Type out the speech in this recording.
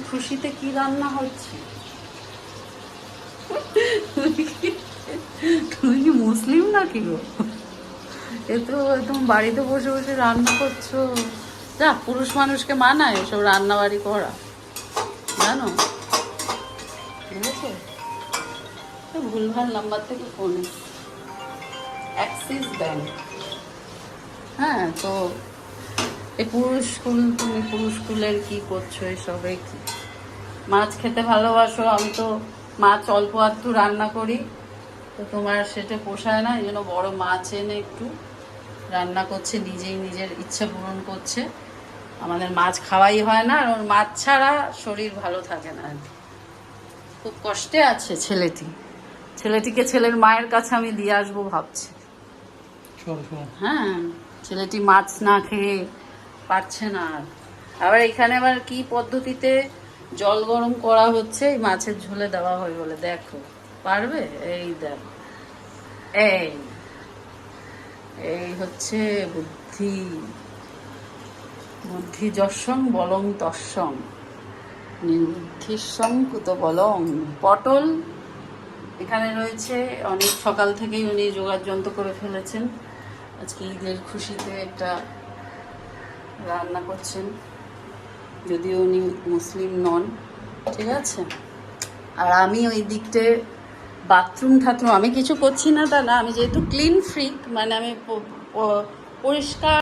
খুশিতে কি রান্না হচ্ছে? তুমি কি মুসলিম নাকি গো? এ তো তুমি বাড়িতে বসে বসে রান্না করছো। যা, পুরুষ মানুষকে মানায় এসব রান্না বাড়ি করা, জানো? বুঝেছো? ভুলভাল নাম্বার থেকে ফোন এসেছে, অ্যাক্সিস ব্যাংক। হ্যাঁ, তো এই পুরুষ স্কুল, তুমি পুরুষ স্কুলের কি করছো এসবে? কি মাছ খেতে ভালোবাসো, আমি তো মাছ অল্প আধটু রান্না করি, তো তোমার সেটা পোষায় না, এই জন্য বড় মাছ এনে একটু রান্না করছে, নিজেই নিজের ইচ্ছা পূরণ করছে। আমাদের মাছ খাওয়াই হয় না, আর ওর মাছ ছাড়া শরীর ভালো থাকে না। খুব কষ্টে আছে ছেলেটিকে ছেলের মায়ের কাছে আমি দিয়ে আসবো ভাবছি। হ্যাঁ, ছেলেটি মাছ না খেয়ে পারছে না। আবার এখানে আবার কি পদ্ধতিতে জল গরম করা হচ্ছে এই মাছের ঝোলে দেওয়া হয় বলে, দেখো পারবে? এই দেখ, এই এই হচ্ছে বুদ্ধি। বুদ্ধি যশং বলং তৎসং, নির্বুদ্ধিস্বং কুত বলং। পটল এখানে রয়েছে, অনেক সকাল থেকেই উনি জোগাড় যন্ত্র করে ফেলেছেন। আজকে ঈদের খুশিতে একটা রান্না করছেন, যদিও উনি মুসলিম নন, ঠিক আছে। আর আমি ওই দিকটে বাথরুম ঠাথরুম আমি কিছু করছি না, তা না, আমি যেহেতু ক্লিন ফ্রিক, মানে আমি পরিষ্কার